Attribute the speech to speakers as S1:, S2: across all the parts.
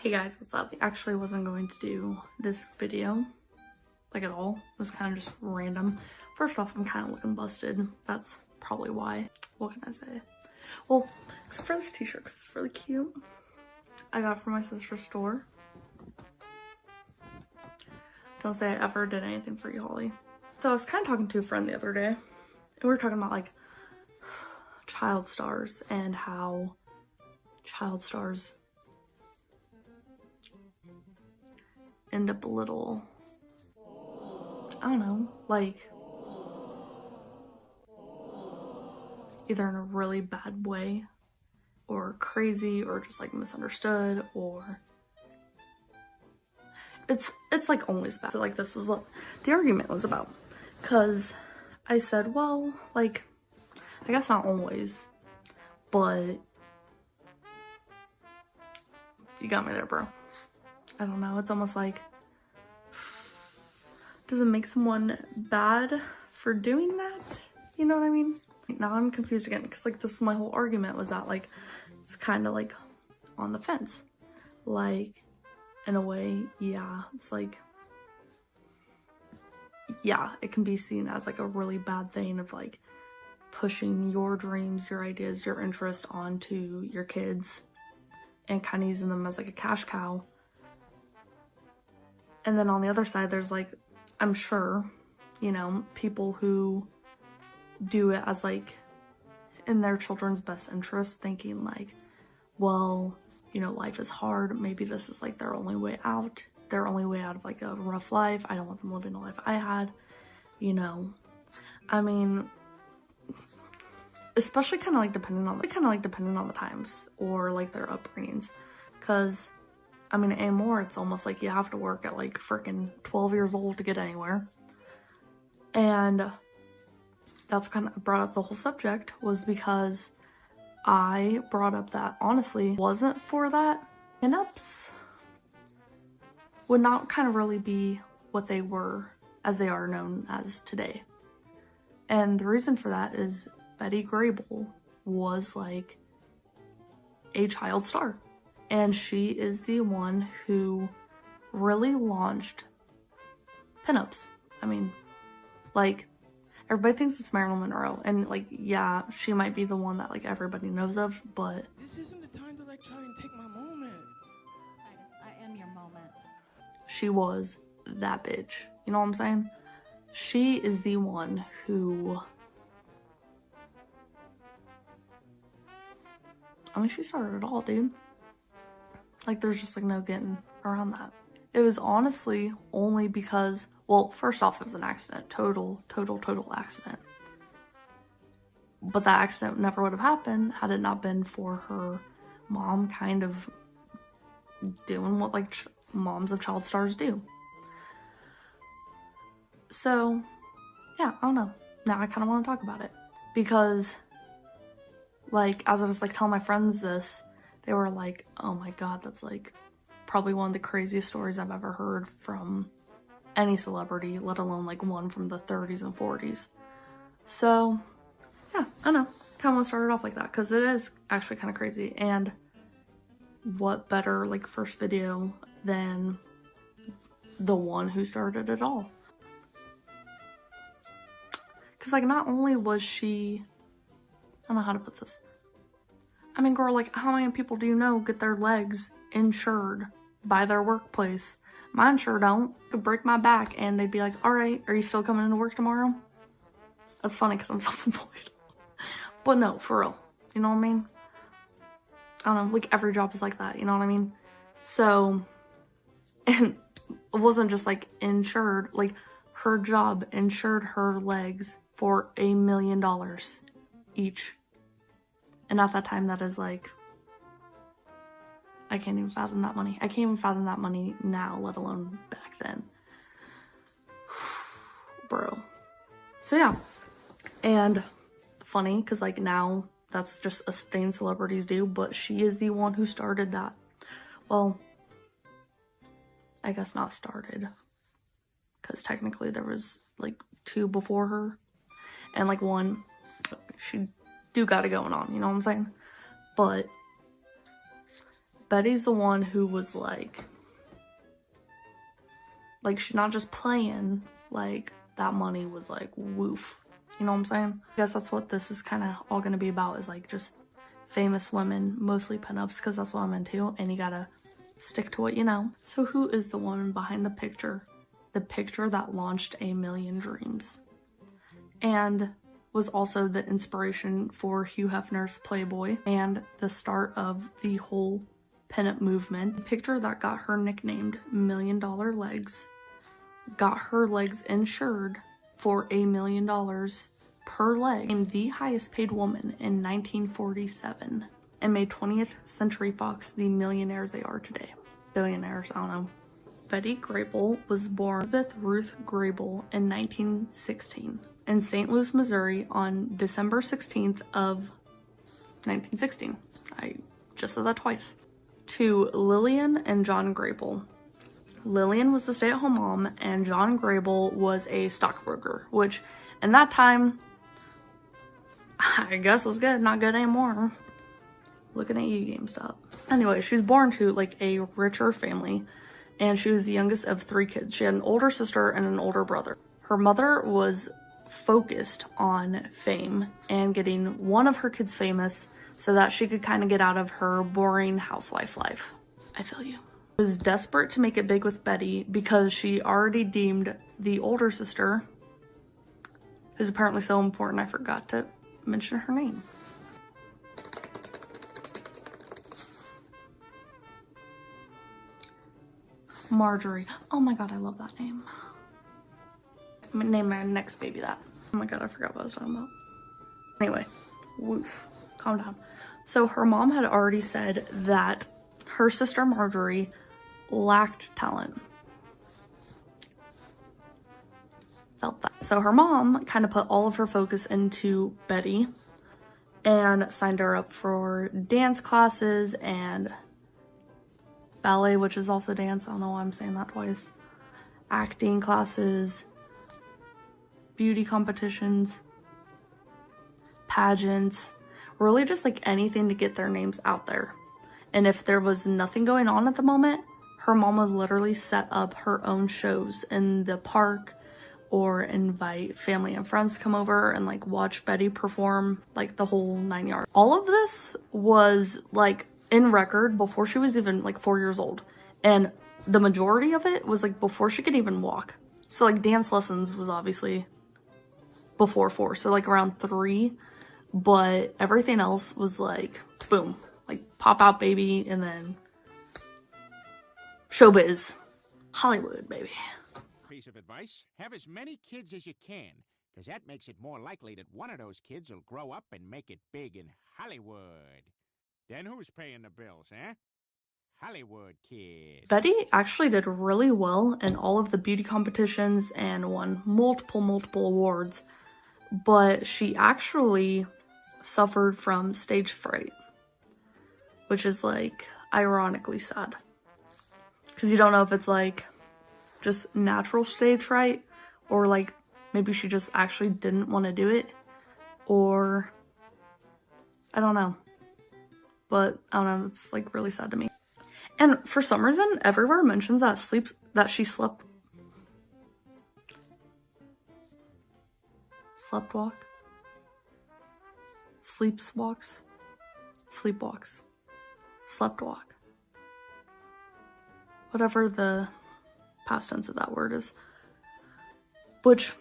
S1: Hey guys, what's up? I actually wasn't going to do this video, like at all. It was kind of just random. First off, I'm kind of looking busted. That's probably why. What can I say? Well, except for this t-shirt, because it's really cute. I got it from my sister's store. Don't say I ever did anything for you, Holly. So I was kind of talking to a friend the other day, and we were talking about like child stars and how child stars end up a little, I don't know, like either in a really bad way or crazy or just like misunderstood, or it's like always bad. So like this was what the argument was about, because I said, well, like I guess not always, but you got me there, bro. I don't know, it's almost like, does it make someone bad for doing that? You know what I mean? Now I'm confused again, because like this was my whole argument, was that like it's kind of like on the fence. Like in a way, yeah, it's like, yeah, it can be seen as like a really bad thing of like pushing your dreams, your ideas, your interest onto your kids and kind of using them as like a cash cow. And then on the other side, there's like, I'm sure, you know, people who do it as like in their children's best interest, thinking like, well, you know, life is hard. Maybe this is like their only way out. Their only way out of like a rough life. I don't want them living the life I had, you know. I mean, especially kind of like depending on the times or like their upbringings, because I mean, anymore, it's almost like you have to work at like freaking 12 years old to get anywhere. And that's kind of brought up the whole subject, was because I brought up that honestly, wasn't for that, pinups would not kind of really be what they were as they are known as today. And the reason for that is Betty Grable was like a child star. And she is the one who really launched pinups. I mean, like, everybody thinks it's Marilyn Monroe, and like, yeah, she might be the one that like everybody knows of, but
S2: this isn't the time to like try and take my moment.
S3: I am your moment.
S1: she was that bitch. You know what I'm saying? She is the one who, I mean, she started it all, dude. Like, there's just like no getting around that. It was honestly only because, well, first off, it was an accident. Total accident. But that accident never would have happened had it not been for her mom kind of doing what like moms of child stars do. So, yeah, I don't know. Now I kind of want to talk about it, because like, as I was like telling my friends this, they were like, oh my god, that's like probably one of the craziest stories I've ever heard from any celebrity, let alone like one from the 30s and 40s. So yeah, I don't know, kind of want to start it off like that, because it is actually kind of crazy. And what better like first video than the one who started it all? Because like, not only was she, I don't know how to put this, I mean, girl, like, how many people do you know get their legs insured by their workplace? Mine sure don't. I could break my back and they'd be like, all right, are you still coming into work tomorrow? That's funny because I'm self-employed. But no, for real. You know what I mean? I don't know, like every job is like that, you know what I mean? So, and it wasn't just like insured, like her job insured her legs for $1 million each. And at that time, that is like, I can't even fathom that money. I can't even fathom that money now, let alone back then. Bro. So yeah. And funny, because like now that's just a thing celebrities do, but she is the one who started that. Well, I guess not started, because technically there was like 2 before her, and like 1, she do got it going on, you know what I'm saying? But Betty's the one who was like she's not just playing, like that money was like woof. You know what I'm saying? I guess that's what this is kind of all gonna be about, is like just famous women, mostly pinups, because that's what I'm into, and you gotta stick to what you know. So who is the woman behind the picture that launched a million dreams and was also the inspiration for Hugh Hefner's Playboy and the start of the whole pinup movement? The picture that got her nicknamed $1 Million Legs got her legs insured for $1 million per leg, and the highest paid woman in 1947, and made 20th Century Fox the millionaires they are today. Billionaires, I don't know. Betty Grable was born Elizabeth Ruth Grable in 1916 in St. Louis, Missouri on December 16th of 1916. I just said that twice. To Lillian and John Grable. Lillian was the stay-at-home mom, and John Grable was a stockbroker, which in that time, I guess was good, not good anymore. Looking at you, GameStop. Anyway, she was born to like a richer family, and she was the youngest of 3 kids. She had an older sister and an older brother. Her mother was focused on fame and getting one of her kids famous so that she could kind of get out of her boring housewife life. I feel you. Was desperate to make it big with Betty because she already deemed the older sister, who's apparently so important I forgot to mention her name. Marjorie. Oh my god, I love that name. I'm gonna name my next baby that. Oh my god, I forgot what I was talking about. Anyway, woof, calm down. So her mom had already said that her sister Marjorie lacked talent. Felt that. So her mom kind of put all of her focus into Betty and signed her up for dance classes and ballet, which is also dance. I don't know why I'm saying that twice. Acting classes, beauty competitions, pageants, really just like anything to get their names out there. And if there was nothing going on at the moment, her mom would literally set up her own shows in the park or invite family and friends to come over and like watch Betty perform, like the whole 9 yards. All of this was like in record before she was even like 4 years old. And the majority of it was like before she could even walk. So like dance lessons was obviously before 4, so like around 3. But everything else was like, boom, like pop out baby, and then showbiz, Hollywood, baby.
S4: Piece of advice, have as many kids as you can, because that makes it more likely that one of those kids will grow up and make it big in Hollywood. Then who's paying the bills, eh? Hollywood kids.
S1: Betty actually did really well in all of the beauty competitions and won multiple awards, but she actually suffered from stage fright, which is like ironically sad, because you don't know if it's like just natural stage fright or like maybe she just actually didn't want to do it, or I don't know. But I don't know, it's like really sad to me. And for some reason, everywhere mentions that she slept. Sleepwalks. Whatever the past tense of that word is. Which,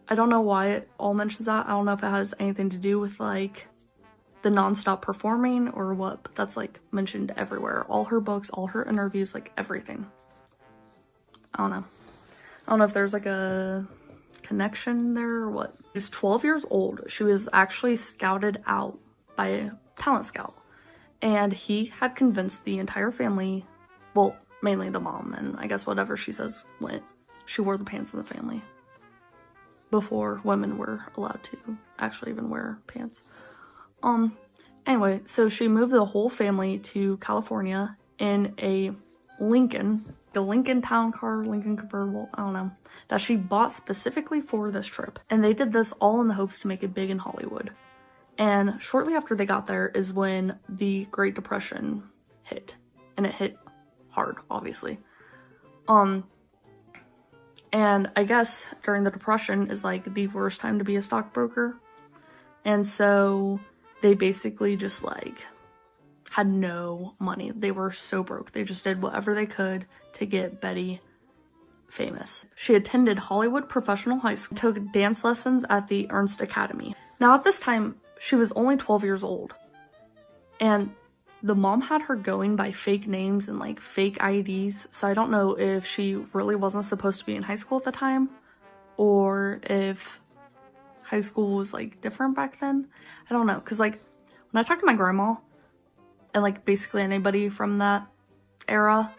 S1: I don't know why it all mentions that. I don't know if it has anything to do with like the non-stop performing or what, but that's like mentioned everywhere. All her books, all her interviews, like everything. I don't know. I don't know if there's like a connection there or what. She was 12 years old. She was actually scouted out by a talent scout, and he had convinced the entire family, well, mainly the mom, and I guess whatever she says went. She wore the pants in the family before women were allowed to actually even wear pants. Anyway, so she moved the whole family to California in a Lincoln town car, Lincoln convertible, I don't know, that she bought specifically for this trip. And they did this all in the hopes to make it big in Hollywood. And shortly after they got there is when the Great Depression hit. and it hit hard, obviously. And I guess during the Depression is like the worst time to be a stockbroker. And so they basically just like had no money. They were so broke. They just did whatever they could to get Betty famous. She attended Hollywood Professional High School, took dance lessons at the Ernst Academy. Now at this time, she was only 12 years old. And the mom had her going by fake names and like fake IDs. So I don't know if she really wasn't supposed to be in high school at the time, or if high school was like different back then. I don't know. Cause like when I talked to my grandma and like basically anybody from that era,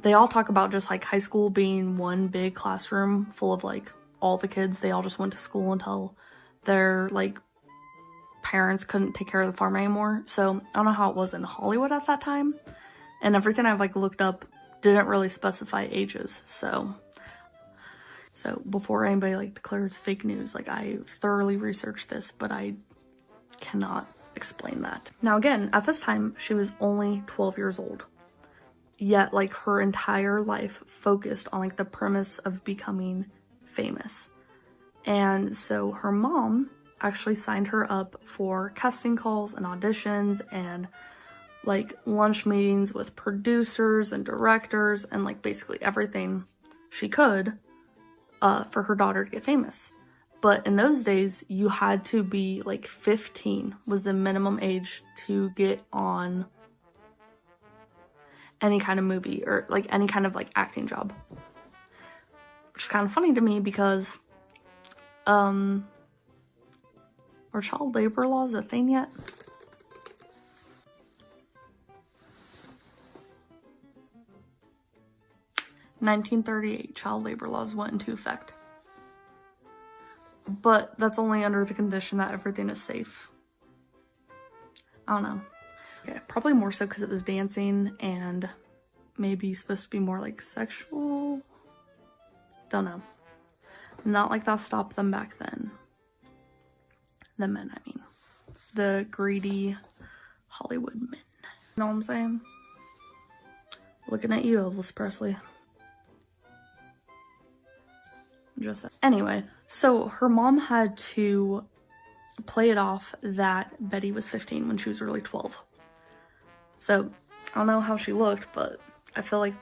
S1: they all talk about just like high school being one big classroom full of like all the kids. They all just went to school until their like parents couldn't take care of the farm anymore. So I don't know how it was in Hollywood at that time, and everything I've like looked up didn't really specify ages. So before anybody like declares fake news, like I thoroughly researched this, but I cannot explain that. Now again, at this time she was only 12 years old, yet like her entire life focused on like the premise of becoming famous. And so her mom actually signed her up for casting calls and auditions and like lunch meetings with producers and directors and like basically everything she could for her daughter to get famous. But in those days, you had to be like 15 was the minimum age to get on any kind of movie or like any kind of like acting job. Which is kind of funny to me because are child labor laws a thing yet? In 1938, child labor laws went into effect. But that's only under the condition that everything is safe. I don't know. Okay, probably more so because it was dancing and maybe supposed to be more like sexual. Don't know. Not like that stopped them back then. The men, I mean. The greedy Hollywood men. You know what I'm saying? Looking at you, Elvis Presley. Just anyway, so her mom had to play it off that Betty was 15 when she was really 12. So I don't know how she looked, but I feel like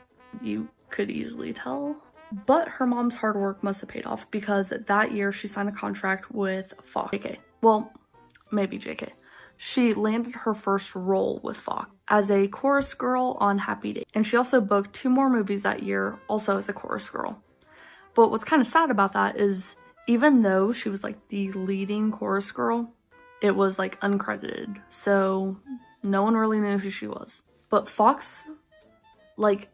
S1: you could easily tell. But her mom's hard work must have paid off because that year she signed a contract with Fox. JK. Well, maybe JK. She landed her first role with Fox as a chorus girl on Happy Days. And she also booked 2 more movies that year, also as a chorus girl. But what's kind of sad about that is even though she was like the leading chorus girl, it was like uncredited. So no one really knew who she was. But Fox, like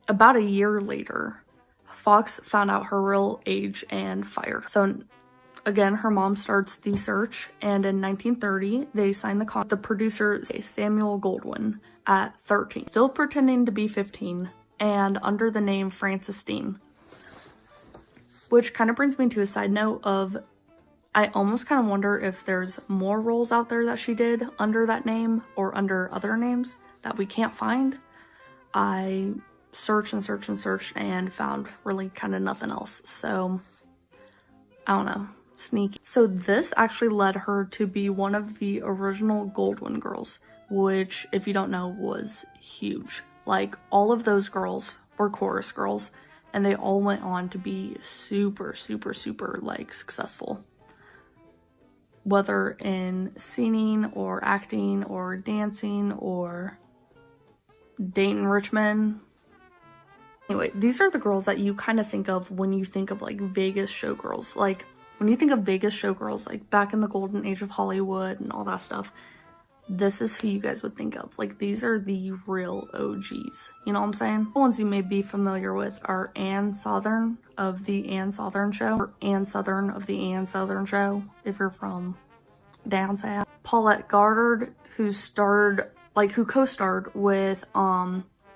S1: about a year later, Fox found out her real age and fired her. So again, her mom starts the search, and in 1930, they signed the contract. The producer, Samuel Goldwyn, at 13, still pretending to be 15, and under the name Frances Dean. Which kind of brings me to a side note of, I almost kind of wonder if there's more roles out there that she did under that name or under other names that we can't find. I searched and searched and searched and found really kind of nothing else. So, I don't know. Sneaky. So this actually led her to be one of the original Goldwyn girls, which, if you don't know, was huge. Like, all of those girls were chorus girls, and they all went on to be super, super, super, like, successful. Whether in singing, or acting, or dancing, or dating rich men. Anyway, these are the girls that you kind of think of when you think of, like, Vegas showgirls. Like, when you think of Vegas showgirls, like, back in the golden age of Hollywood and all that stuff, this is who you guys would think of. Like, these are the real OGs. You know what I'm saying? The ones you may be familiar with are Ann Sothern of the Ann Sothern Show, or Ann Sothern of the Ann Sothern Show, if you're from down south. Paulette Goddard, who co-starred with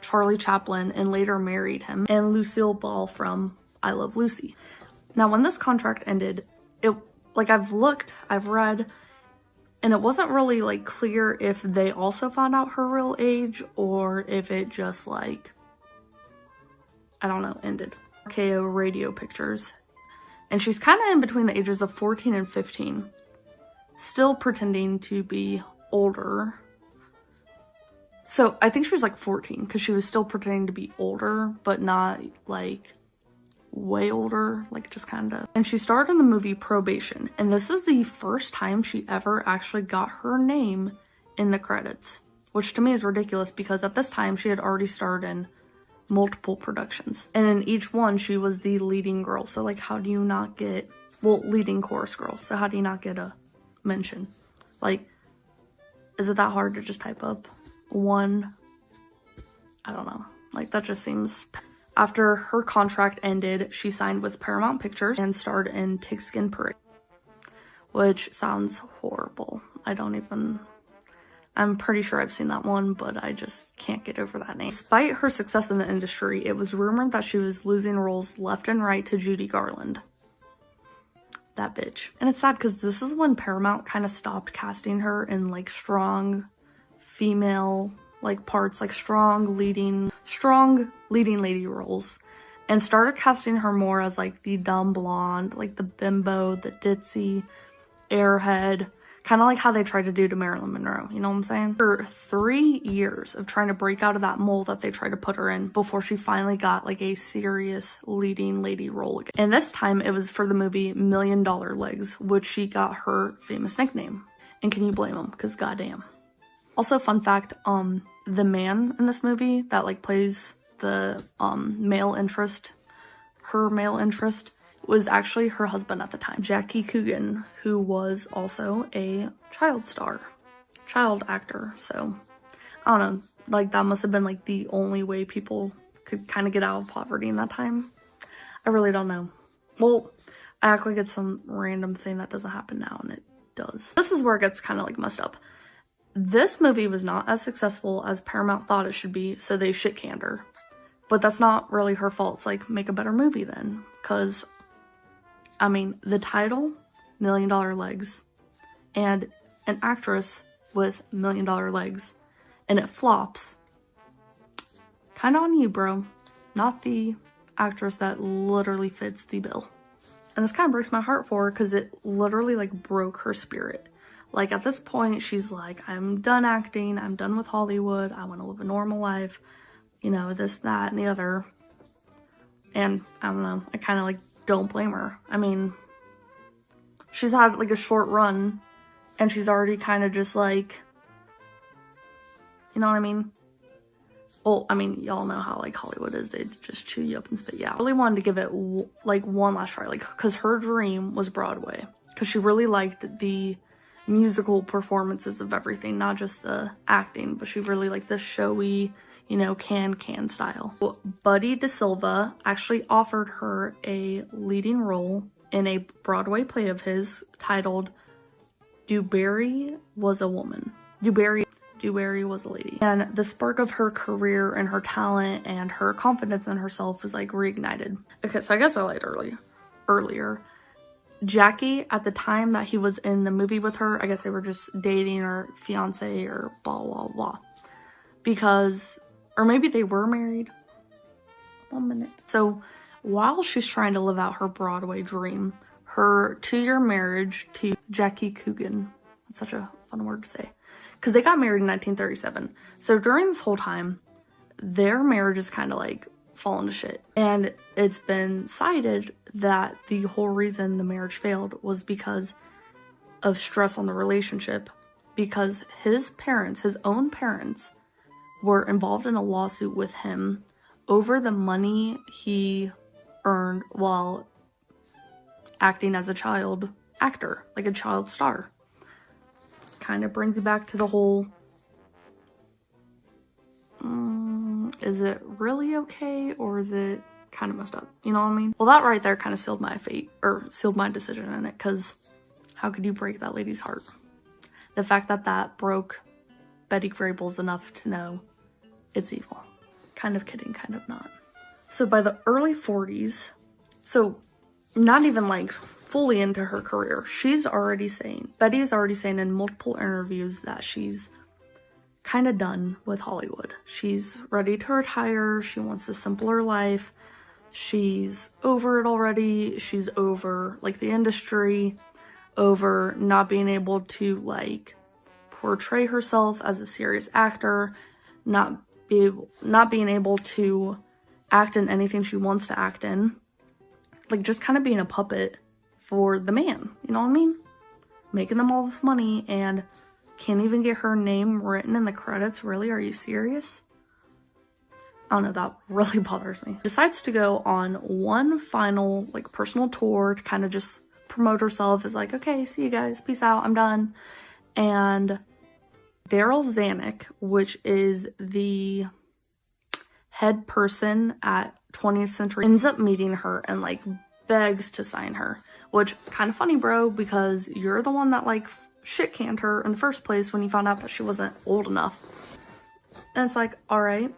S1: Charlie Chaplin and later married him, and Lucille Ball from I Love Lucy. Now, when this contract ended, I've read, And it wasn't really like clear if they also found out her real age or if it just like, I don't know, ended. KO radio pictures. And she's kind of in between the ages of 14 and 15. Still pretending to be older. So I think she was like 14 because she was still pretending to be older, but not like way older, like just kind of. And she starred in the movie Probation, and this is the first time she ever actually got her name in the credits, which to me is ridiculous because at this time she had already starred in multiple productions, and in each one she was the leading girl. So like, how do you not get, well, leading chorus girl, so how do you not get a mention? Like, is it that hard to just type up one? I don't know, like that just seems. After her contract ended, she signed with Paramount Pictures and starred in Pigskin Parade, which sounds horrible. I'm pretty sure I've seen that one, but I just can't get over that name. Despite her success in the industry, it was rumored that she was losing roles left and right to Judy Garland. That bitch. And it's sad because this is when Paramount kind of stopped casting her in like strong female like parts, like strong leading lady roles, and started casting her more as like the dumb blonde, like the bimbo, the ditzy airhead, kind of like how they tried to do to Marilyn Monroe, you know what I'm saying? For 3 years of trying to break out of that mold that they tried to put her in before she finally got like a serious leading lady role again. And this time it was for the movie $1 Million Legs, which she got her famous nickname. And can you blame them? Because goddamn. Also, fun fact, the man in this movie that like plays the male interest, her male interest, was actually her husband at the time, Jackie Coogan, who was also a child actor. So I don't know, like that must have been like the only way people could kind of get out of poverty in that time. I really don't know. Well, I act like it's some random thing that doesn't happen now, and it does. This is where it gets kind of like messed up. This movie was not as successful as Paramount thought it should be, so they shit-canned her. But that's not really her fault. It's like, make a better movie then. Because, I mean, the title, $1 Million Legs, and an actress with $1 Million Legs, and it flops. Kind of on you, bro. Not the actress that literally fits the bill. And this kind of breaks my heart for her because it literally, like, broke her spirit. Like, at this point, she's like, I'm done acting, I'm done with Hollywood, I want to live a normal life, you know, this, that, and the other. And, I don't know, I kind of, like, don't blame her. I mean, she's had, like, a short run, and she's already kind of just, like, you know what I mean? Well, I mean, y'all know how, like, Hollywood is, they just chew you up and spit you out. I really wanted to give it, like, one last try, like, because her dream was Broadway, because she really liked the musical performances of everything, not just the acting, but she really liked the showy, you know, can style. Buddy DeSilva actually offered her a leading role in a Broadway play of his titled Dewberry Was a Woman. Dewberry was a lady. And the spark of her career and her talent and her confidence in herself is like reignited. Okay, so I guess I lied earlier. Jackie, at the time that he was in the movie with her, I guess they were just dating or fiance or blah, blah, blah. Because, or maybe they were married. 1 minute. So, while she's trying to live out her Broadway dream, her 2-year marriage to Jackie Coogan, that's such a fun word to say, because they got married in 1937. So, during this whole time, their marriage is kind of like fallen to shit. And it's been cited that the whole reason the marriage failed was because of stress on the relationship, because his parents, his own parents, were involved in a lawsuit with him over the money he earned while acting as a child actor, like a child star. Kind of brings you back to the whole, is it really okay, or is it kind of messed up? You know what I mean? Well, that right there kind of sealed my fate, or sealed my decision in it, because how could you break that lady's heart? The fact that that broke Betty Grable's enough to know it's evil. Kind of kidding, kind of not. So by the early 40s, so not even like fully into her career. Betty's already saying in multiple interviews that she's kind of done with Hollywood. She's ready to retire. She wants a simpler life. She's over it already. She's over like the industry, over not being able to like portray herself as a serious actor, not being able to act in anything she wants to act in. Like just kind of being a puppet for the man, you know what I mean? Making them all this money and can't even get her name written in the credits. Really? Are you serious? I don't know, that really bothers me. Decides to go on one final like personal tour to kind of just promote herself as like, okay, see you guys, peace out, I'm done. And Daryl Zanuck, which is the head person at 20th Century, ends up meeting her and like begs to sign her, which kind of funny, bro, because you're the one that like shit canned her in the first place when you found out that she wasn't old enough. And it's like, all right,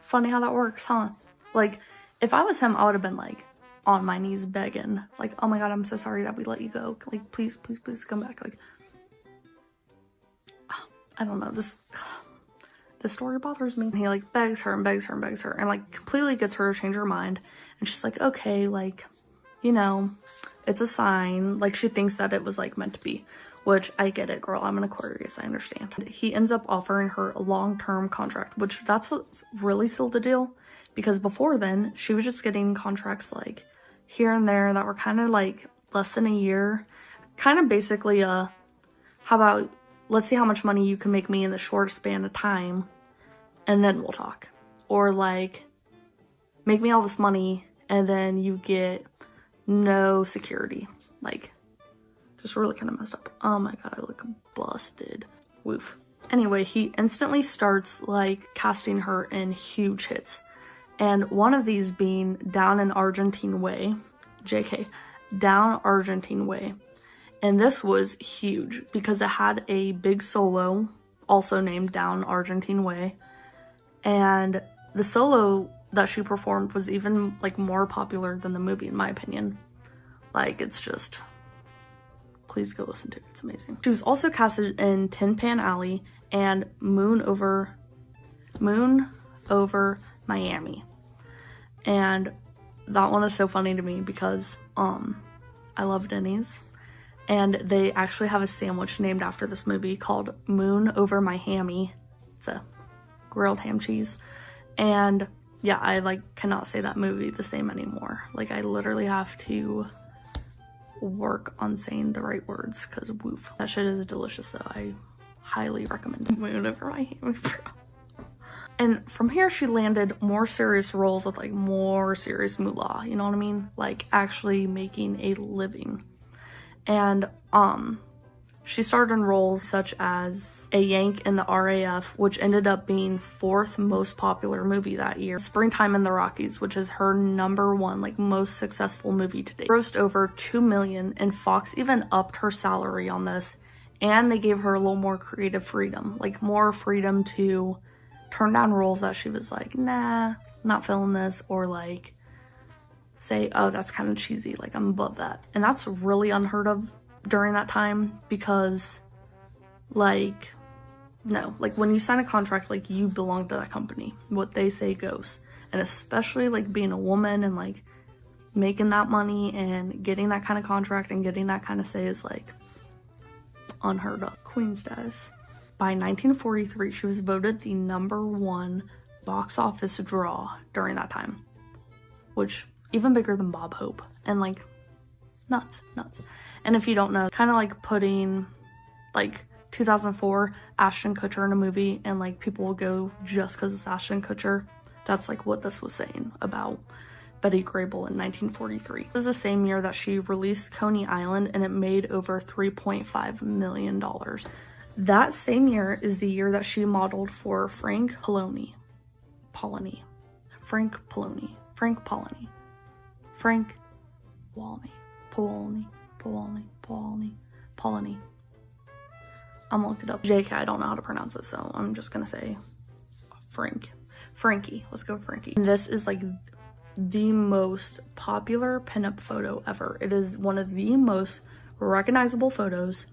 S1: funny how that works, huh? Like if I was him, I would have been like on my knees begging, like, oh my god, I'm so sorry that we let you go, like please come back. Like I don't know, this story bothers me. He like begs her and like completely gets her to change her mind, and she's like, okay, like, you know, it's a sign. Like she thinks that it was like meant to be, which I get it, girl, I'm an Aquarius, I understand. He ends up offering her a long-term contract, which that's what's really sealed the deal, because before then she was just getting contracts like here and there that were kind of like less than a year, kind of basically how about let's see how much money you can make me in the shortest span of time, and then we'll talk. Or like, make me all this money, and then you get no security. Like, just really kind of messed up. Oh my god, I look busted. Woof. Anyway, he instantly starts like casting her in huge hits. And one of these being Down an Argentine Way. JK. Down Argentine Way. And this was huge because it had a big solo, also named Down Argentine Way. And the solo that she performed was even like more popular than the movie, in my opinion. Like, it's just, please go listen to it, it's amazing. She was also casted in Tin Pan Alley and Moon Over Miami. And that one is so funny to me because I love Denny's. And they actually have a sandwich named after this movie called Moon Over My Hammy. It's a grilled ham cheese. And yeah, I like cannot say that movie the same anymore. Like I literally have to work on saying the right words because woof. That shit is delicious though. I highly recommend it. Moon Over My Hammy, bro. And from here she landed more serious roles with like more serious moolah, you know what I mean? Like actually making a living. And she starred in roles such as a Yank in the RAF, which ended up being 4th most popular movie that year. Springtime in the Rockies, which is her #1 like most successful movie to date. Grossed over $2 million, and Fox even upped her salary on this, and they gave her a little more creative freedom, like more freedom to turn down roles that she was like, nah, not feeling this, or like say, oh, that's kind of cheesy, like I'm above that. And that's really unheard of during that time because like, no, like when you sign a contract, like you belong to that company. What they say goes. And especially like being a woman and like making that money and getting that kind of contract and getting that kind of say is like unheard of. Queen status. By 1943, she was voted the #1 box office draw during that time, which even bigger than Bob Hope, and like nuts. And if you don't know, kind of like putting like 2004 Ashton Kutcher in a movie and like people will go just because it's Ashton Kutcher. That's like what this was saying about Betty Grable in 1943. This is the same year that she released Coney Island, and it made over $3.5 million. That same year is the year that she modeled for Frank Poloni. I'm gonna look it up. JK, I don't know how to pronounce it, so I'm just gonna say Frankie. Let's go Frankie. And this is like the most popular pinup photo ever. It is one of the most recognizable photos.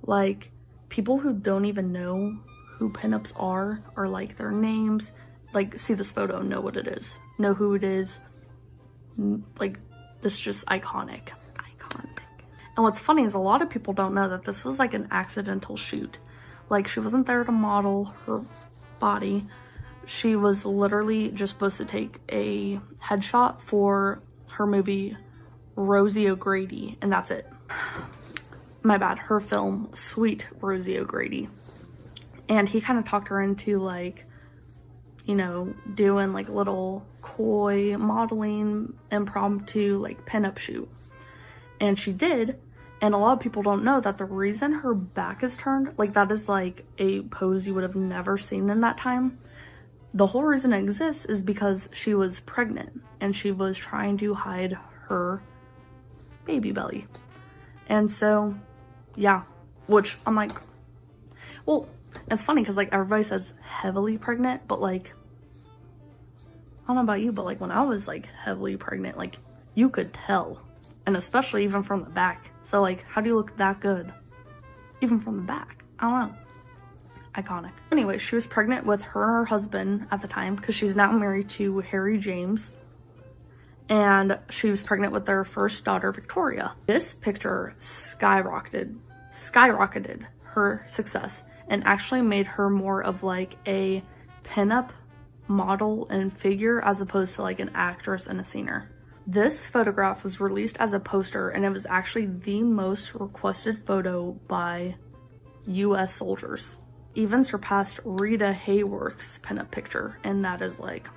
S1: Like, people who don't even know who pinups are, or like their names, like see this photo, know what it is, know who it is. Like, this is just iconic. And what's funny is a lot of people don't know that this was like an accidental shoot. Like, she wasn't there to model her body. She was literally just supposed to take a headshot for her movie Rosie O'Grady, and that's it. My bad, her film Sweet Rosie O'Grady. And he kind of talked her into, like, you know, doing like little coy modeling, impromptu like pinup shoot. And she did. And a lot of people don't know that the reason her back is turned, like, that is like a pose you would have never seen in that time. The whole reason it exists is because she was pregnant and she was trying to hide her baby belly. And so, yeah, which I'm like, well, it's funny because like everybody says heavily pregnant, but like, I don't know about you, but like when I was like heavily pregnant, like you could tell, and especially even from the back. So like, how do you look that good even from the back? I don't know. Iconic. Anyway, she was pregnant with her and her husband at the time, because she's now married to Harry James, and she was pregnant with their first daughter, Victoria. This picture skyrocketed her success and actually made her more of like a pinup model and figure as opposed to like an actress and a singer. This photograph was released as a poster, and it was actually the most requested photo by US soldiers. Even surpassed Rita Hayworth's pinup picture, and that is like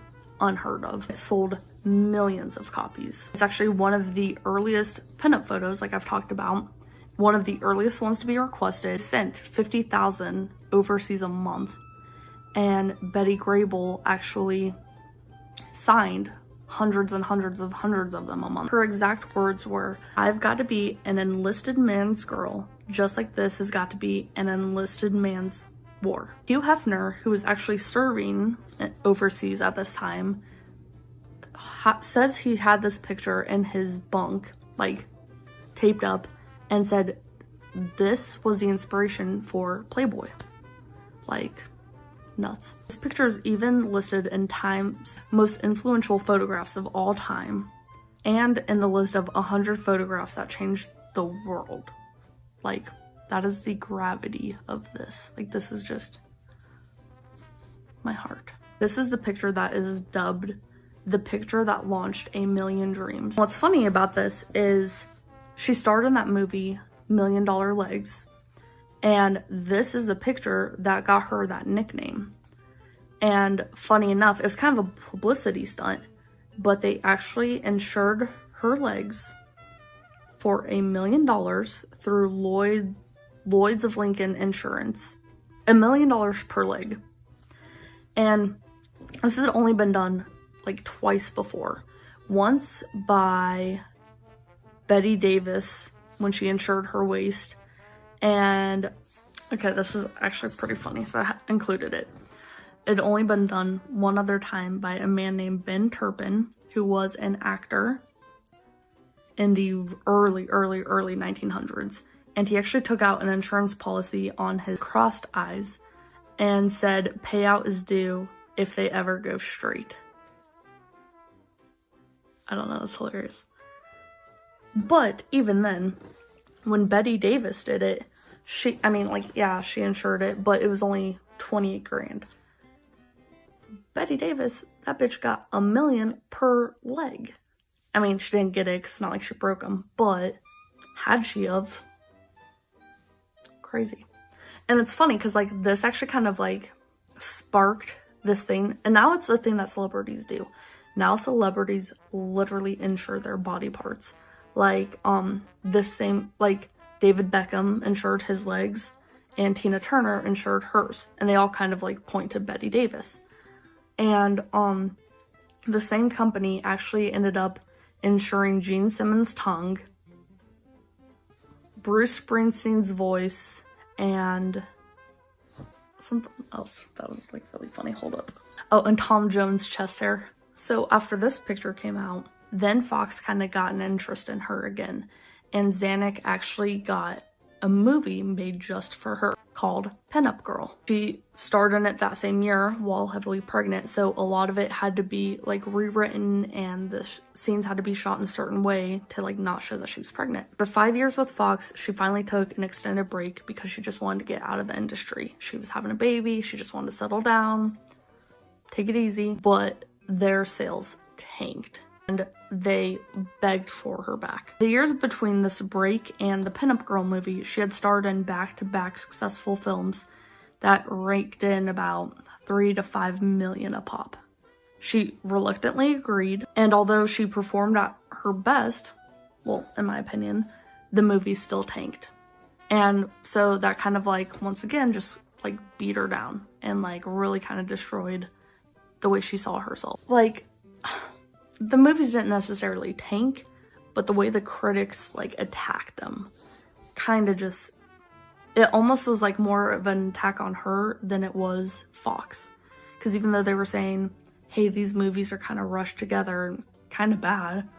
S1: unheard of. It sold millions of copies. It's actually one of the earliest pinup photos, like I've talked about, one of the earliest ones to be requested. It sent 50,000 overseas a month, and Betty Grable actually signed hundreds and hundreds of them a month. Her exact words were, "I've got to be an enlisted man's girl, just like this has got to be an enlisted man's war." Hugh Hefner, who was actually serving overseas at this time, says he had this picture in his bunk, like taped up, and said this was the inspiration for Playboy. Like, nuts. This picture is even listed in Time's most influential photographs of all time, and in the list of 100 photographs that changed the world. Like, that is the gravity of this. Like, this is just my heart. This is the picture that is dubbed the picture that launched a million dreams. What's funny about this is she starred in that movie, $1 Million Legs, and this is the picture that got her that nickname. And funny enough, it was kind of a publicity stunt, but they actually insured her legs for $1 million through Lloyd's of Lincoln Insurance. $1 million per leg. And this has only been done like twice before. Once by Betty Davis when she insured her waist. And okay, this is actually pretty funny, so I included it. It had only been done one other time by a man named Ben Turpin, who was an actor in the early 1900s. And he actually took out an insurance policy on his crossed eyes and said payout is due if they ever go straight. I don't know, that's hilarious. But even then, when Betty Davis did it, she insured it, but it was only 28 grand. Betty Davis, that bitch got $1 million per leg. I mean, she didn't get it because it's not like she broke them, but had she of, crazy. And it's funny because like this actually kind of like sparked this thing, and now it's a thing that celebrities do. Now celebrities literally insure their body parts. Like like David Beckham insured his legs, and Tina Turner insured hers, and they all kind of like point to Betty Davis. And the same company actually ended up insuring Gene Simmons' tongue, Bruce Springsteen's voice, and something else that was like really funny. Hold up. Oh, and Tom Jones' chest hair. So after this picture came out, then Fox kind of got an interest in her again, and Zanuck actually got a movie made just for her called Pinup Girl. She starred in it that same year while heavily pregnant, so a lot of it had to be like rewritten and the scenes had to be shot in a certain way to like not show that she was pregnant. For 5 years with Fox, she finally took an extended break because she just wanted to get out of the industry. She was having a baby, she just wanted to settle down, take it easy, but their sales tanked and they begged for her back. The years between this break and the Pinup Girl movie, she had starred in back-to-back successful films that raked in about $3 to $5 million a pop. She reluctantly agreed, and although she performed at her best, well, in my opinion, the movie still tanked. And so that kind of like, once again, just like beat her down and like really kind of destroyed the way she saw herself. Like, the movies didn't necessarily tank, but the way the critics like attacked them kind of just, it almost was like more of an attack on her than it was Fox. Because even though they were saying, hey, these movies are kind of rushed together and kind of bad,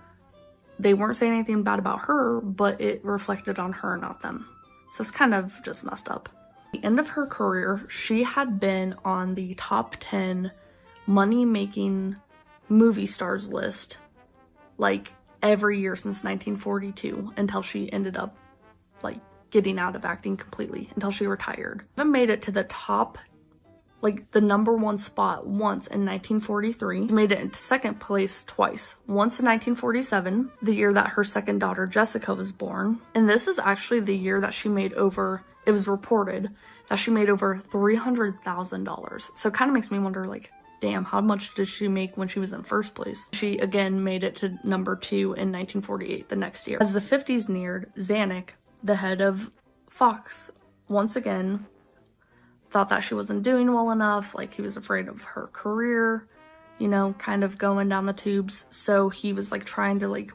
S1: they weren't saying anything bad about her, but it reflected on her, not them. So it's kind of just messed up. At the end of her career, she had been on the top 10 money-making movie stars list like every year since 1942 until she ended up like getting out of acting completely, until she retired. Even made it to the top, like the #1 spot once in 1943. She made it into second place twice. Once in 1947, the year that her second daughter Jessica was born. And this is actually the year that she made over, it was reported that she made over $300,000. So it kind of makes me wonder, like, damn, how much did she make when she was in first place? She again made it to #2 in 1948, the next year. As the 50s neared, Zanuck, the head of Fox, once again thought that she wasn't doing well enough, like he was afraid of her career, you know, kind of going down the tubes. So he was like trying to like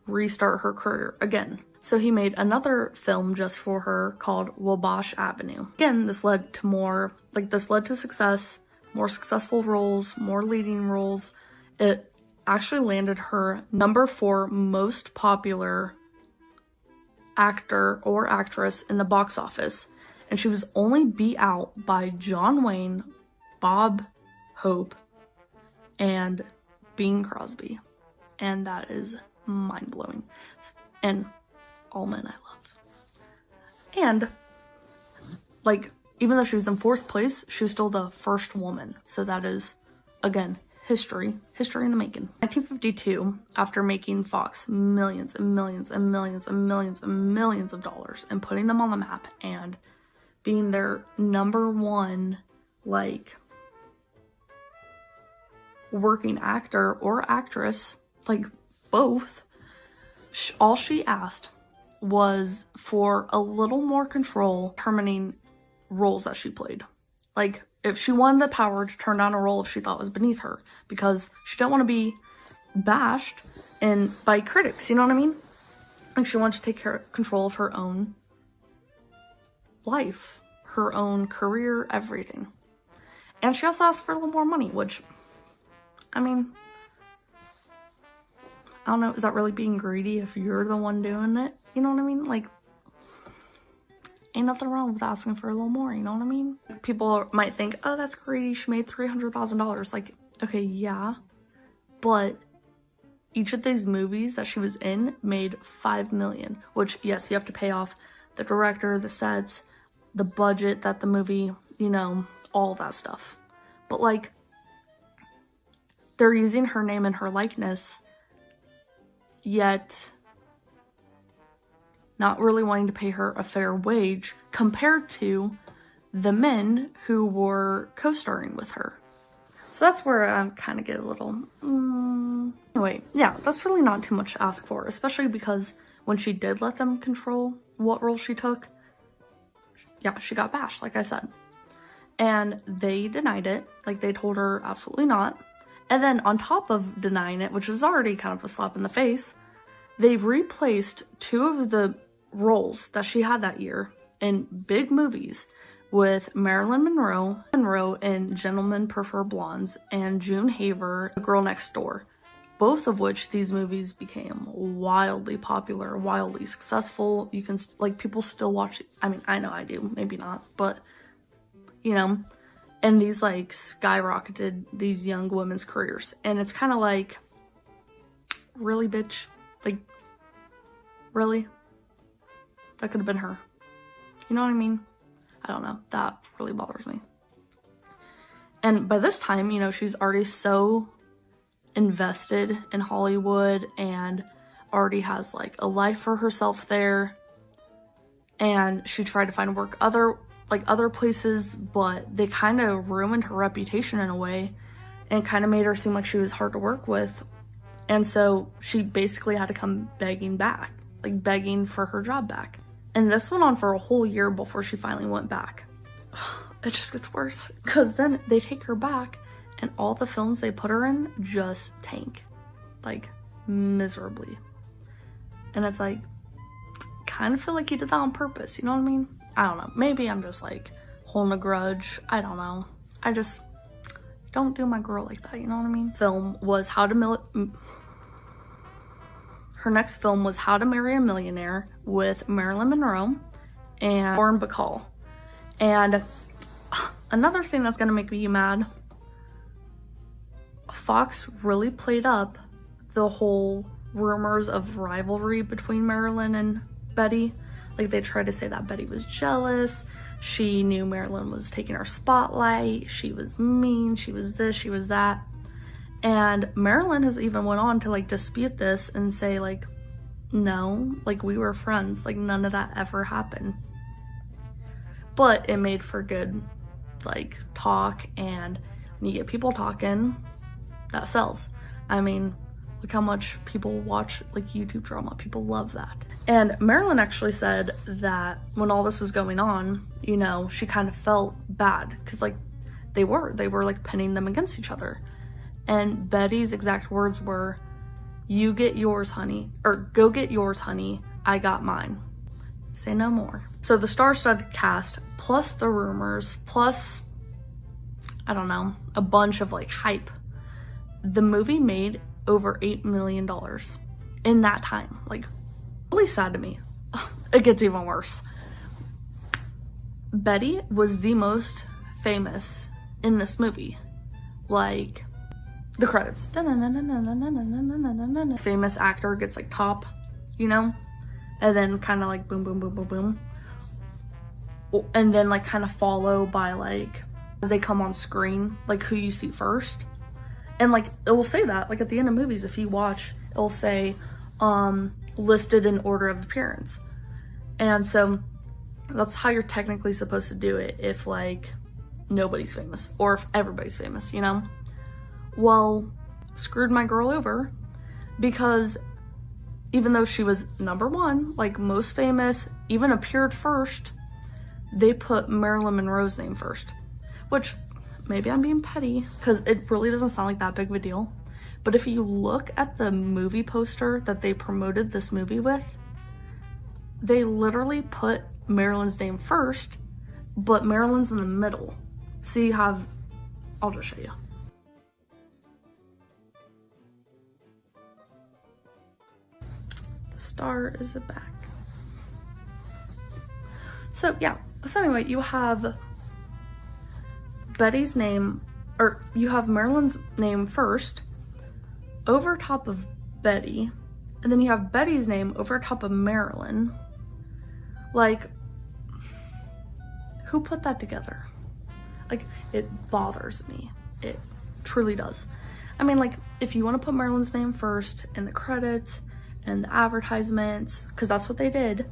S1: restart her career again. So he made another film just for her called Wabash Avenue. Again, this led to more, like this led to success, more successful roles, more leading roles. It actually landed her #4 most popular actor or actress in the box office. And she was only beat out by John Wayne, Bob Hope, and Bing Crosby. And that is mind-blowing. And all men I love. And, like, even though she was in 4th place, she was still the first woman. So that is, again, history in the making. 1952, after making Fox millions and millions and millions and millions and millions of dollars and putting them on the map and being their #1, like, working actor or actress, like both, all she asked was for a little more control determining roles that she played. Like, if she wanted the power to turn down a role if she thought was beneath her, because she didn't want to be bashed by critics, you know what I mean? Like, she wanted to take control of her own life, her own career, everything. And she also asked for a little more money, which, I mean, I don't know, is that really being greedy if you're the one doing it? You know what I mean? Like, ain't nothing wrong with asking for a little more, you know what I mean? People might think, oh, that's greedy, she made $300,000. Like, okay, yeah, but each of these movies that she was in made $5 million, which, yes, you have to pay off the director, the sets, the budget that the movie, you know, all that stuff. But, like, they're using her name and her likeness, yet not really wanting to pay her a fair wage compared to the men who were co-starring with her. So that's where I kind of get a little, Anyway, yeah, that's really not too much to ask for, especially because when she did let them control what role she took, yeah, she got bashed, like I said. And they denied it, like they told her absolutely not. And then on top of denying it, which is already kind of a slap in the face, they've replaced 2 of the roles that she had that year in big movies with Marilyn Monroe in Gentlemen Prefer Blondes, and June Haver, The Girl Next Door. Both of which these movies became wildly popular, wildly successful. You can, like, people still watch it. I mean, I know I do, maybe not, but, you know, and these, like, skyrocketed these young women's careers. And it's kind of like, really, bitch? Like, really? That could have been her. You know what I mean? I don't know. That really bothers me. And by this time, you know, she's already so invested in Hollywood and already has like a life for herself there, and she tried to find work other places, but they kind of ruined her reputation in a way and kind of made her seem like she was hard to work with, and so she basically had to come begging back, like begging for her job back. And this went on for a whole year before she finally went back. It just gets worse, because then they take her back and all the films they put her in just tank, like, miserably. And it's like, kind of feel like he did that on purpose, you know what I mean? I don't know, maybe I'm just, like, holding a grudge, I don't know. I just don't do my girl like that, you know what I mean? Her next film was How to Marry a Millionaire with Marilyn Monroe and Lauren Bacall. And another thing that's gonna make me mad, Fox really played up the whole rumors of rivalry between Marilyn and Betty. Like, they tried to say that Betty was jealous, she knew Marilyn was taking her spotlight, she was mean, she was this, she was that. And Marilyn has even went on to like dispute this and say like, no, like we were friends, like none of that ever happened. But it made for good like talk, and when you get people talking, that sells. I mean, look how much people watch like YouTube drama. People love that. And Marilyn actually said that when all this was going on, you know, she kind of felt bad because like they were like pinning them against each other. And Betty's exact words were, "You get yours, honey," or "Go get yours, honey. I got mine. Say no more." So the star-studded cast, plus the rumors, plus, I don't know, a bunch of like hype. The movie made over $8 million in that time. Like, really sad to me. It gets even worse. Betty was the most famous in this movie. Like, the credits. Famous actor gets like top, you know? And then kind of like boom, boom, boom, boom, boom. And then like kind of follow by like, as they come on screen, like who you see first. And like, it will say that, like at the end of movies, if you watch, it will say, listed in order of appearance. And so that's how you're technically supposed to do it if like nobody's famous or if everybody's famous, you know? Well, screwed my girl over, because even though she was #1, like most famous, even appeared first, they put Marilyn Monroe's name first, which maybe I'm being petty because it really doesn't sound like that big of a deal. But if you look at the movie poster that they promoted this movie with, they literally put Marilyn's name first, but Marilyn's in the middle. So you have, I'll just show you. The star is back. So yeah, so anyway, you have Betty's name, or you have Marilyn's name first over top of Betty, and then you have Betty's name over top of Marilyn. Like, who put that together? Like, it bothers me. It truly does. I mean, like, if you want to put Marilyn's name first in the credits and the advertisements, because that's what they did,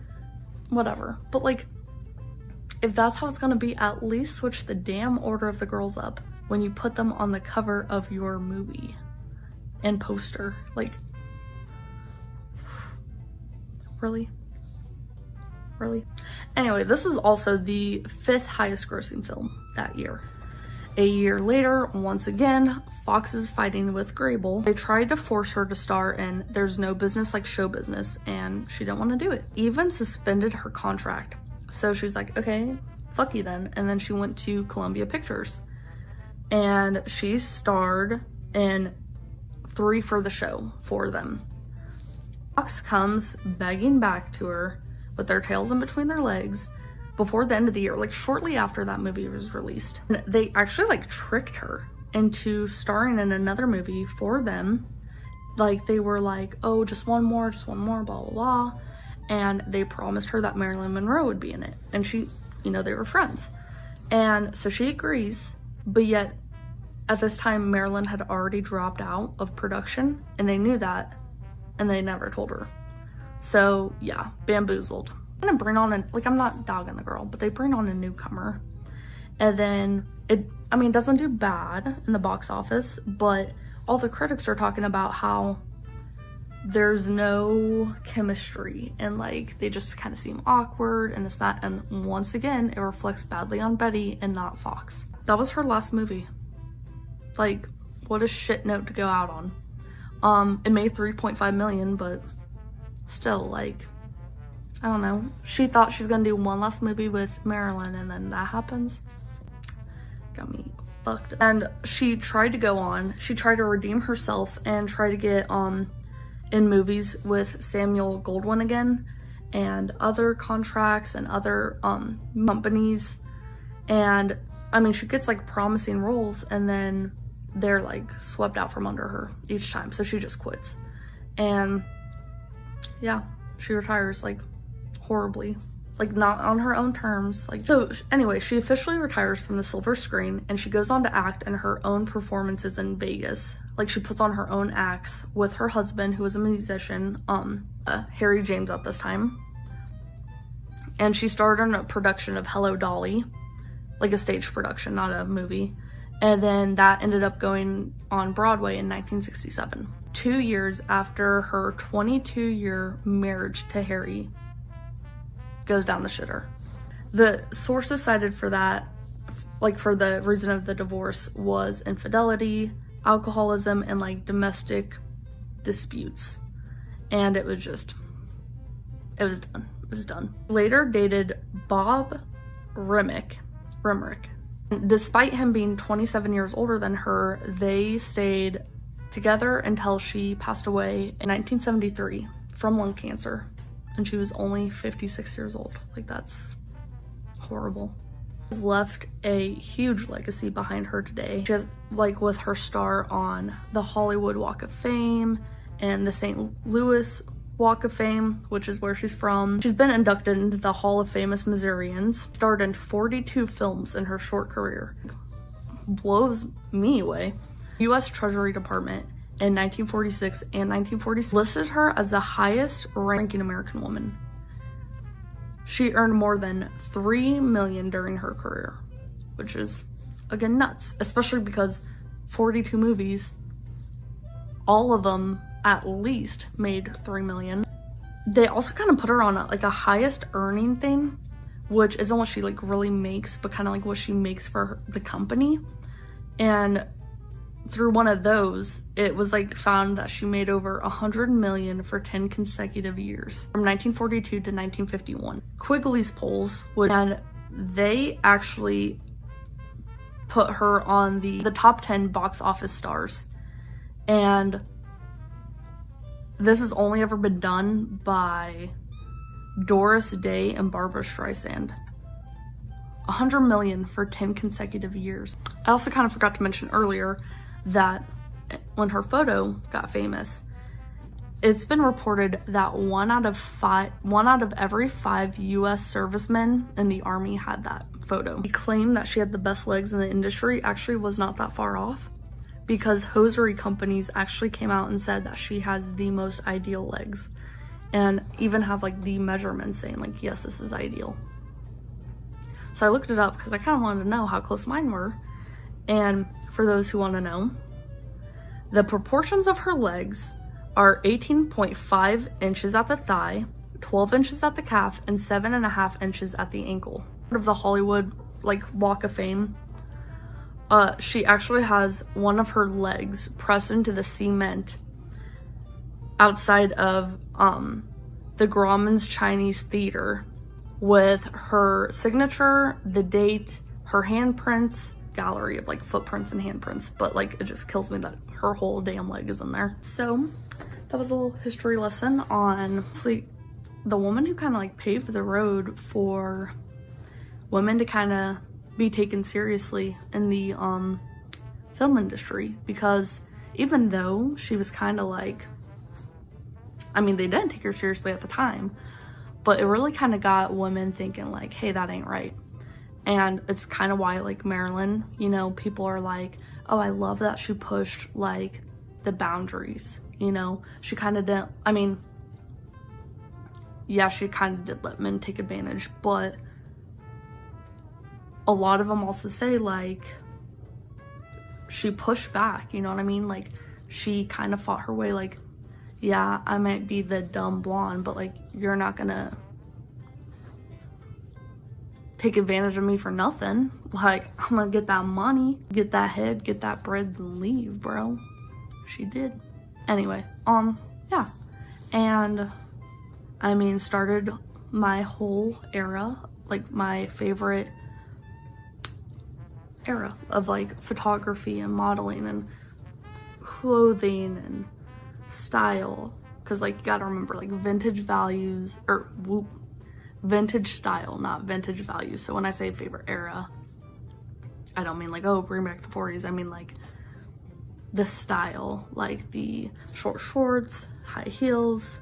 S1: whatever. But like, if that's how it's gonna be, at least switch the damn order of the girls up when you put them on the cover of your movie and poster. Like, really? Really? Anyway, this is also the 5th highest grossing film that year. A year later, once again, Fox is fighting with Grable. They tried to force her to star in There's No Business Like Show Business, and she didn't want to do it. Even suspended her contract. So she's like, okay, fuck you then. And then she went to Columbia Pictures. And she starred in 3 for the show for them. Fox comes begging back to her with their tails in between their legs before the end of the year, like shortly after that movie was released. And they actually like tricked her into starring in another movie for them. Like they were like, oh, just one more, blah, blah, blah. And they promised her that Marilyn Monroe would be in it. And she, you know, they were friends. And so she agrees, but yet at this time, Marilyn had already dropped out of production and they knew that and they never told her. So yeah, bamboozled. I'm gonna bring on like, I'm not dogging the girl, but they bring on a newcomer. And then it doesn't do bad in the box office, but all the critics are talking about how there's no chemistry and like they just kind of seem awkward and this, that, and once again, it reflects badly on Betty and not Fox. That was her last movie. Like, what a shit note to go out on. It made $3.5 million, but still, like, I don't know. She thought she's gonna do one last movie with Marilyn and then that happens. Got me fucked. And she tried to go on. She tried to redeem herself and try to get in movies with Samuel Goldwyn again and other contracts and other companies. And I mean, she gets like promising roles and then they're like swept out from under her each time. So she just quits. And yeah, she retires like horribly, like not on her own terms. Like, so anyway, she officially retires from the silver screen and she goes on to act in her own performances in Vegas. Like she puts on her own acts with her husband, who was a musician, Harry James at this time. And she starred in a production of Hello Dolly, like a stage production, not a movie. And then that ended up going on Broadway in 1967. 2 years after her 22-year marriage to Harry goes down the shitter. The sources cited for that, like for the reason of the divorce, was infidelity, alcoholism, and like domestic disputes. And it was just, it was done. It was done. Later dated Bob Rimerick. Despite him being 27 years older than her, they stayed together until she passed away in 1973 from lung cancer. And she was only 56 years old. Like, that's horrible. She's left a huge legacy behind her today. She has, like, with her star on the Hollywood Walk of Fame and the St. Louis Walk of Fame, which is where she's from. She's been inducted into the Hall of Famous Missourians. Starred in 42 films in her short career. Blows me away. U.S. Treasury Department in 1946 and 1946 listed her as the highest ranking American woman. She earned more than $3 million during her career, which is, again, nuts, especially because 42 movies, all of them at least made $3 million. They also kind of put her on a highest earning thing, which isn't what she like really makes, but kind of like what she makes for the company. And through one of those, it was like found that she made over $100 million for 10 consecutive years from 1942 to 1951. Quigley's polls and they actually put her on the top 10 box office stars. And this has only ever been done by Doris Day and Barbara Streisand. $100 million for 10 consecutive years. I also kind of forgot to mention earlier that when her photo got famous, it's been reported that one out of every 5 U.S. servicemen in the Army had that photo. The claim that she had the best legs in the industry actually was not that far off, because hosiery companies actually came out and said that she has the most ideal legs, and even have like the measurements saying like, yes, this is ideal. So I looked it up because I kind of wanted to know how close mine were. And for those who want to know, the proportions of her legs are 18.5 inches at the thigh, 12 inches at the calf, and 7.5 inches at the ankle. Part of the Hollywood like Walk of Fame, she actually has one of her legs pressed into the cement outside of the Grauman's Chinese Theater with her signature, the date, her handprints, gallery of like footprints and handprints, but like it just kills me that her whole damn leg is in there. So that was a little history lesson on the woman who kind of like paved the road for women to kind of be taken seriously in the film industry, because even though she was kind of like, I mean, they didn't take her seriously at the time, but it really kind of got women thinking like, hey, that ain't right. And it's kind of why like Marilyn, you know, people are like, oh, I love that she pushed like the boundaries, you know. She kind of didn't, I mean, yeah, she kind of did let men take advantage, but a lot of them also say like she pushed back, you know what I mean? Like she kind of fought her way, like, yeah, I might be the dumb blonde, but like you're not gonna take advantage of me for nothing. Like, I'm gonna get that money, get that head, get that bread, and leave, bro. She did. Anyway, yeah. And I mean, started my whole era, like my favorite era of like photography and modeling and clothing and style, because like you gotta remember, like vintage values, or vintage style, not vintage values. So when I say favorite era, I don't mean like, oh, bring back the 40s. I mean like the style, like the short shorts, high heels,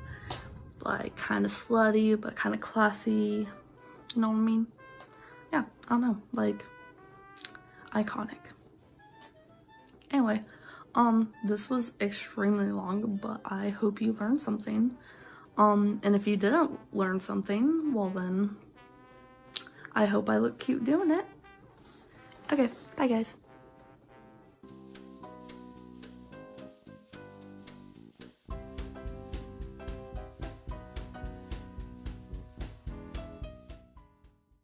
S1: like kind of slutty but kind of classy, you know what I mean? Yeah, I don't know, like iconic. Anyway, this was extremely long, but I hope you learned something. And if you didn't learn something, well then, I hope I look cute doing it. Okay, bye guys.